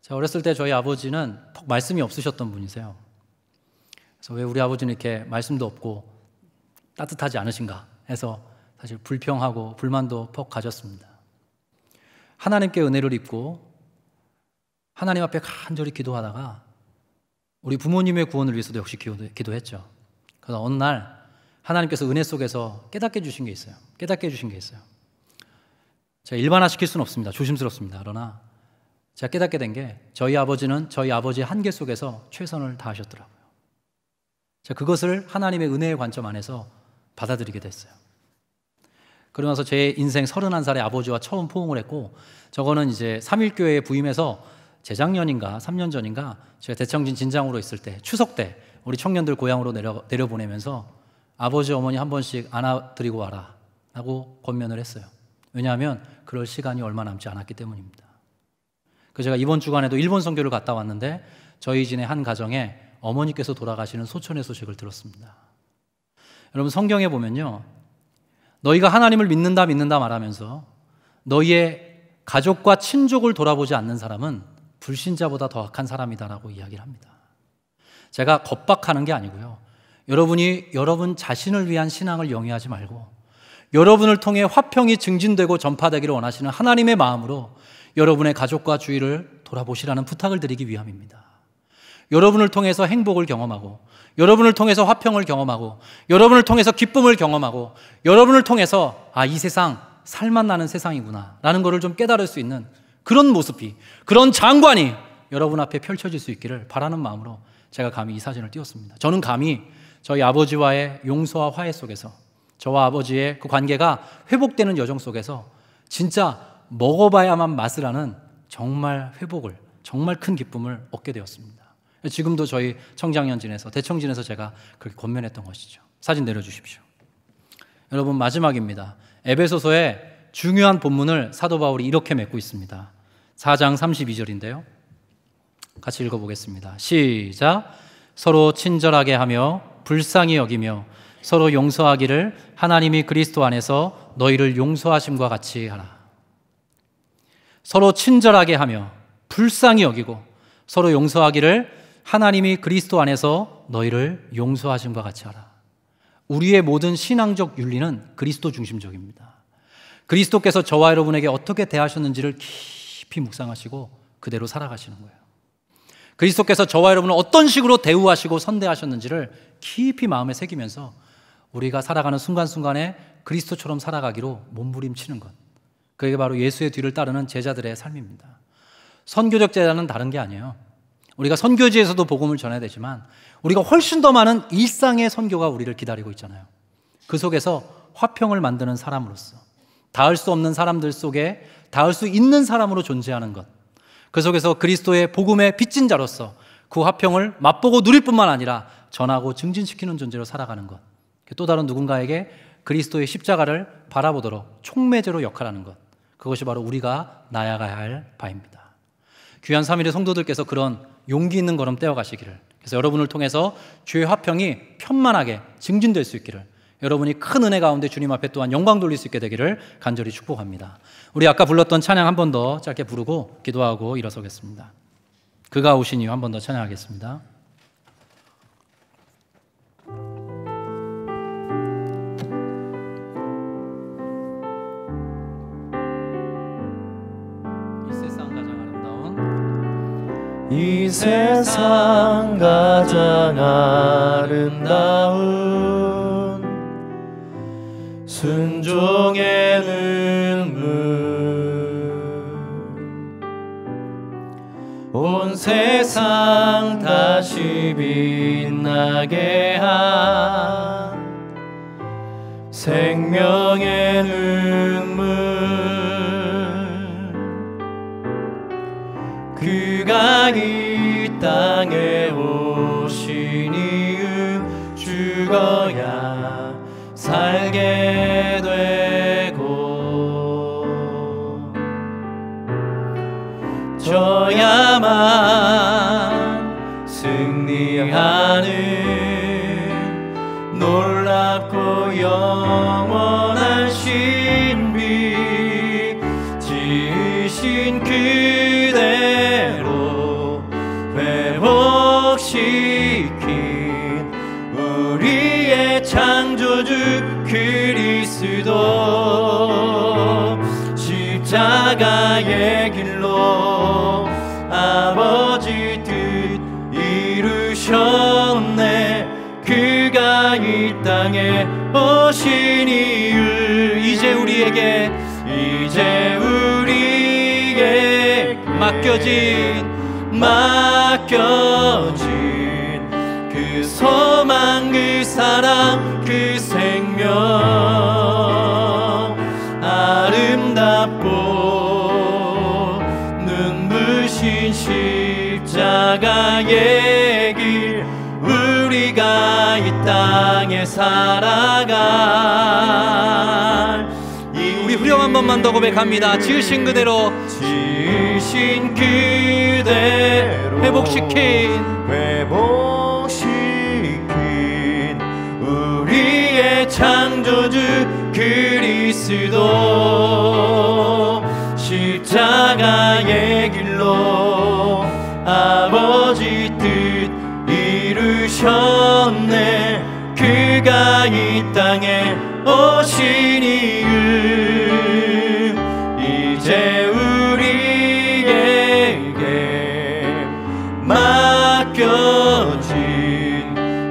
제가 어렸을 때 저희 아버지는 턱 말씀이 없으셨던 분이세요. 그래서 왜 우리 아버지는 이렇게 말씀도 없고 따뜻하지 않으신가 해서 사실 불평하고 불만도 퍽 가졌습니다. 하나님께 은혜를 입고 하나님 앞에 간절히 기도하다가 우리 부모님의 구원을 위해서도 역시 기도했죠. 그래서 어느 날 하나님께서 은혜 속에서 깨닫게 해주신 게 있어요. 제가 일반화시킬 수는 없습니다. 조심스럽습니다. 그러나 제가 깨닫게 된 게 저희 아버지는 저희 아버지의 한계 속에서 최선을 다하셨더라고요. 제가 그것을 하나님의 은혜의 관점 안에서 받아들이게 됐어요. 그러면서 제 인생 31살에 아버지와 처음 포옹을 했고, 저거는 이제 삼일교회에 부임해서 재작년인가 3년 전인가 제가 대청진 진장으로 있을 때 추석 때 우리 청년들 고향으로 내려보내면서 아버지 어머니 한 번씩 안아드리고 와라 라고 권면을 했어요. 왜냐하면 그럴 시간이 얼마 남지 않았기 때문입니다. 그래서 제가 이번 주간에도 일본 선교를 갔다 왔는데 저희 진의 한 가정에 어머니께서 돌아가시는 소천의 소식을 들었습니다. 여러분, 성경에 보면요, 너희가 하나님을 믿는다 말하면서 너희의 가족과 친족을 돌아보지 않는 사람은 불신자보다 더 악한 사람이다라고 이야기를 합니다. 제가 겁박하는 게 아니고요, 여러분이 여러분 자신을 위한 신앙을 영위하지 말고 여러분을 통해 화평이 증진되고 전파되기를 원하시는 하나님의 마음으로 여러분의 가족과 주위를 돌아보시라는 부탁을 드리기 위함입니다. 여러분을 통해서 행복을 경험하고, 여러분을 통해서 화평을 경험하고, 여러분을 통해서 기쁨을 경험하고, 여러분을 통해서 이 세상 살맛 나는 세상이구나 라는 것을 좀 깨달을 수 있는 그런 모습이, 그런 장관이 여러분 앞에 펼쳐질 수 있기를 바라는 마음으로 제가 감히 이 사진을 띄웠습니다. 저는 감히 저희 아버지와의 용서와 화해 속에서, 저와 아버지의 그 관계가 회복되는 여정 속에서 진짜 먹어봐야만 맛을 아는 정말 회복을, 정말 큰 기쁨을 얻게 되었습니다. 지금도 저희 청장년진에서, 대청진에서 제가 그렇게 권면했던 것이죠. 사진 내려주십시오. 여러분, 마지막입니다. 에베소서의 중요한 본문을 사도 바울이 이렇게 맺고 있습니다. 4장 32절인데요. 같이 읽어보겠습니다. 시작. 서로 친절하게 하며 불쌍히 여기며 서로 용서하기를 하나님이 그리스도 안에서 너희를 용서하심과 같이 하라. 서로 친절하게 하며 불쌍히 여기고 서로 용서하기를 하나님이 그리스도 안에서 너희를 용서하심과 같이 하라. 우리의 모든 신앙적 윤리는 그리스도 중심적입니다. 그리스도께서 저와 여러분에게 어떻게 대하셨는지를 깊이 묵상하시고 그대로 살아가시는 거예요. 그리스도께서 저와 여러분을 어떤 식으로 대우하시고 선대하셨는지를 깊이 마음에 새기면서 우리가 살아가는 순간순간에 그리스도처럼 살아가기로 몸부림치는 것, 그게 바로 예수의 뒤를 따르는 제자들의 삶입니다. 선교적 제자는 다른 게 아니에요. 우리가 선교지에서도 복음을 전해야 되지만 우리가 훨씬 더 많은 일상의 선교가 우리를 기다리고 있잖아요. 그 속에서 화평을 만드는 사람으로서, 닿을 수 없는 사람들 속에 닿을 수 있는 사람으로 존재하는 것, 그 속에서 그리스도의 복음의 빚진 자로서 그 화평을 맛보고 누릴 뿐만 아니라 전하고 증진시키는 존재로 살아가는 것, 또 다른 누군가에게 그리스도의 십자가를 바라보도록 촉매제로 역할하는 것, 그것이 바로 우리가 나아가야 할 바입니다. 귀한 3일의 성도들께서 그런 용기 있는 걸음 떼어가시기를, 그래서 여러분을 통해서 주의 화평이 편만하게 증진될 수 있기를, 여러분이 큰 은혜 가운데 주님 앞에 또한 영광 돌릴 수 있게 되기를 간절히 축복합니다. 우리 아까 불렀던 찬양 한 번 더 짧게 부르고 기도하고 일어서겠습니다. 그가 오신 이유 한 번 더 찬양하겠습니다. 이 세상 가장 아름다운 순종의 눈물, 온 세상 다시 빛나게 한 생명의 눈물, 그가 이 땅에 오신 이유, 죽어야 살게 되고 져야만 승리하는 놀랍고 영원한 신비, 지으신 그대로 회복시킨 우리의 창조주 그리스도, 십자가의 십자가의 길로 아버지 뜻 이루셨네. 그가 이 땅에 오신 이유 이제 우리에게 맡겨진 그 소망, 그 사랑, 그 생명, 아름답고 눈부신 십자가의 길, 우리가 이 땅에 살아갈. 우리 후렴 한 번만 더 고백합니다. 지으신 그대로 회복시킨 우리의 창조주 그리스도, 십자가의 길로 아버지 뜻 이루셨네. 그가 이 땅에 오신 이유 이제 우리에게 맡겨진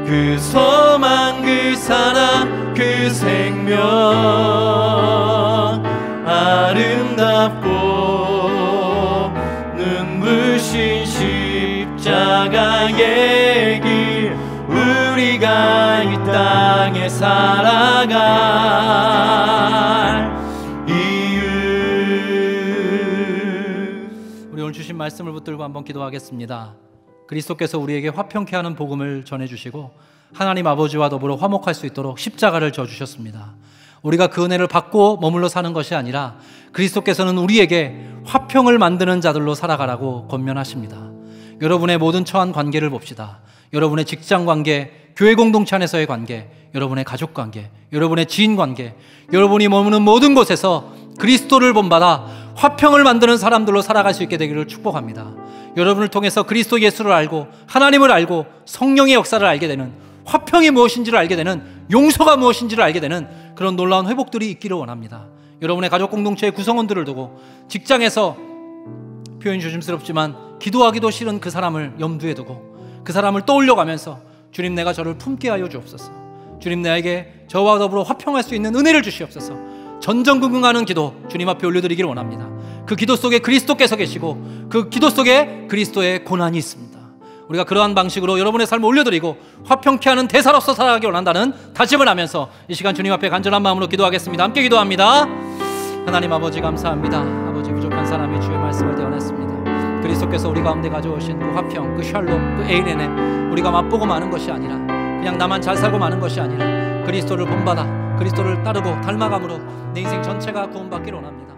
그 소망, 그 사랑, 그 생명, 아름답고 눈부신 십자가의 길, 우리가 이 땅에 살아갈 이유. 우리 오늘 주신 말씀을 붙들고 한번 기도하겠습니다. 그리스도께서 우리에게 화평케 하는 복음을 전해주시고 하나님 아버지와 더불어 화목할 수 있도록 십자가를 져주셨습니다. 우리가 그 은혜를 받고 머물러 사는 것이 아니라 그리스도께서는 우리에게 화평을 만드는 자들로 살아가라고 권면하십니다. 여러분의 모든 처한 관계를 봅시다. 여러분의 직장 관계, 교회 공동체 안에서의 관계, 여러분의 가족 관계, 여러분의 지인 관계, 여러분이 머무는 모든 곳에서 그리스도를 본받아 화평을 만드는 사람들로 살아갈 수 있게 되기를 축복합니다. 여러분을 통해서 그리스도 예수를 알고 하나님을 알고 성령의 역사를 알게 되는, 화평이 무엇인지를 알게 되는, 용서가 무엇인지를 알게 되는 그런 놀라운 회복들이 있기를 원합니다. 여러분의 가족 공동체의 구성원들을 두고 직장에서 표현이 조심스럽지만 기도하기도 싫은 그 사람을 염두에 두고 그 사람을 떠올려가면서 주님, 내가 저를 품게 하여 주옵소서. 주님, 나에게 저와 더불어 화평할 수 있는 은혜를 주시옵소서. 전전긍긍하는 기도 주님 앞에 올려드리기를 원합니다. 그 기도 속에 그리스도께서 계시고 그 기도 속에 그리스도의 고난이 있습니다. 우리가 그러한 방식으로 여러분의 삶을 올려드리고 화평케 하는 대사로서 살아가기 원한다는 다짐을 하면서 이 시간 주님 앞에 간절한 마음으로 기도하겠습니다. 함께 기도합니다. 하나님 아버지, 감사합니다. 아버지, 부족한 사람이 주의 말씀을 대언했습니다. 그리스도께서 우리 가운데 가져오신 그 화평, 그 샬롬, 그 에이레네, 우리가 맛보고 마는 것이 아니라 그냥 나만 잘 살고 마는 것이 아니라 그리스도를 본받아 그리스도를 따르고 닮아감으로 내 인생 전체가 구원받기를 원합니다.